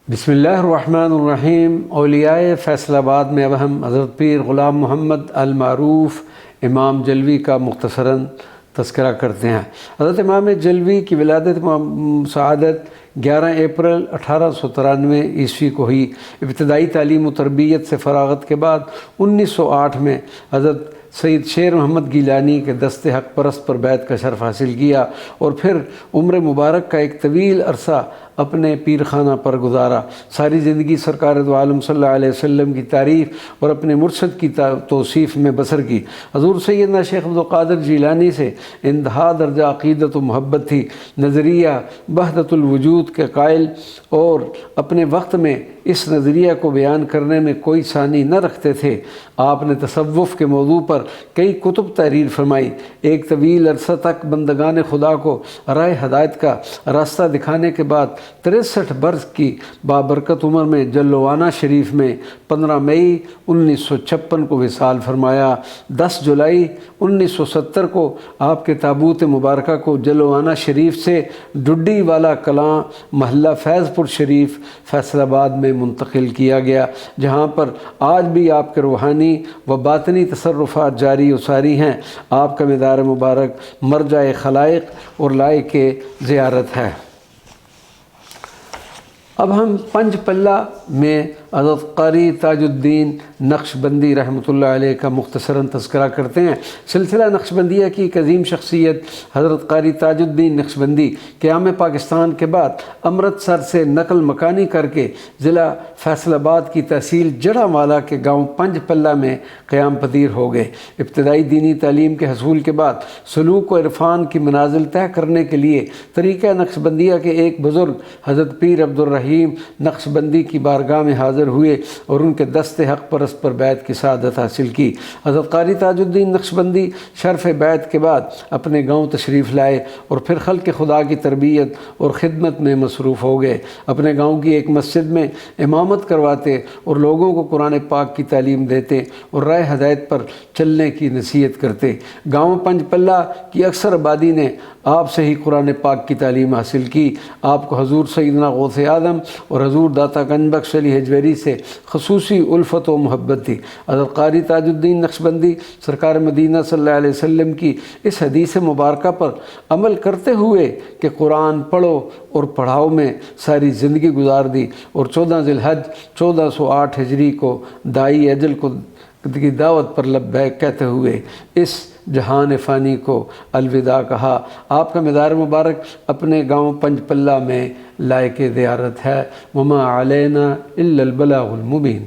بسم اللہ الرحمن الرحیم۔ اولیاء فیصل آباد میں اب ہم حضرت پیر غلام محمد المعروف امام جلوی کا مختصراً تذکرہ کرتے ہیں۔ حضرت امام جلوی کی ولادت سعادت 11 اپریل 1893 عیسوی کو ہوئی۔ ابتدائی تعلیم و تربیت سے فراغت کے بعد 1908 میں حضرت سید شیر محمد گیلانی کے دست حق پرست پر بیعت کا شرف حاصل کیا اور پھر عمر مبارک کا ایک طویل عرصہ اپنے پیر خانہ پر گزارا۔ ساری زندگی سرکار دو عالم صلی اللہ علیہ وسلم کی تعریف اور اپنے مرشد کی توصیف میں بسر کی۔ حضور سیدنا شیخ عبدالقادر جیلانی سے انتہا درجہ عقیدت و محبت تھی۔ نظریہ وحدت الوجود کے قائل اور اپنے وقت میں اس نظریہ کو بیان کرنے میں کوئی ثانی نہ رکھتے تھے۔ آپ نے تصوف کے موضوع پر کئی کتب تحریر فرمائی۔ ایک طویل عرصہ تک بندگان خدا کو راہ ہدایت کا راستہ دکھانے کے بعد 63 برس کی بابرکت عمر میں جلوانہ شریف میں 15 مئی 1956 کو وصال فرمایا۔ 10 جولائی 1970 کو آپ کے تابوت مبارکہ کو جلوانہ شریف سے ڈڈی والا کلاں محلہ فیض پور شریف فیصل آباد میں منتقل کیا گیا، جہاں پر آج بھی آپ کے روحانی و باطنی تصرفات جاری و ساری ہیں۔ آپ کا مزار مبارک مرجع خلائق اور لائق زیارت ہے۔ اب ہم پنج پلہ میں حضرت قاری تاج الدین نقشبندی رحمۃ اللہ علیہ کا مختصراً تذکرہ کرتے ہیں۔ سلسلہ نقشبندیہ کی ایک عظیم شخصیت حضرت قاری تاج الدین نقشبندی قیام پاکستان کے بعد امرتسر سے نقل مکانی کر کے ضلع فیصل آباد کی تحصیل جڑا والا کے گاؤں پنج پلہ میں قیام پذیر ہو گئے۔ ابتدائی دینی تعلیم کے حصول کے بعد سلوک و عرفان کی منازل طے کرنے کے لیے طریقہ نقشبندیہ کے ایک بزرگ حضرت پیر عبدالرحیم نقشبندی کی بارگاہ میں حاضر ہوئے اور ان کے دست حق پرست پر بیعت کی سعادت حاصل کی۔ حضرت قاری تاج الدین نقشبندی شرف بیعت کے بعد اپنے گاؤں تشریف لائے اور پھر خلق خدا کی تربیت اور خدمت میں مصروف ہو گئے۔ اپنے گاؤں کی ایک مسجد میں امامت کرواتے اور لوگوں کو قرآن پاک کی تعلیم دیتے اور راہ ہدایت پر چلنے کی نصیحت کرتے۔ گاؤں پنج پلہ کی اکثر آبادی نے آپ سے ہی قرآن پاک کی تعلیم حاصل کی۔ آپ کو حضور سیدنا غوث اعظم اور حضور داتا گنج بخش علی حجویری سے خصوصی الفت و محبت تھی۔ حضرت قاری تاج الدین نقشبندی سرکار مدینہ صلی اللہ علیہ وسلم کی اس حدیث مبارکہ پر عمل کرتے ہوئے کہ قرآن پڑھو اور پڑھاؤ میں ساری زندگی گزار دی اور 14 ذی الحج 1408 ہجری کو دائی اجل کی دعوت پر لبیک کہتے ہوئے اس جہان فانی کو الوداع کہا۔ آپ کا مزار مبارک اپنے گاؤں پنج پلہ میں لائق زیارت ہے۔ وما علینا الا البلاغ المبین۔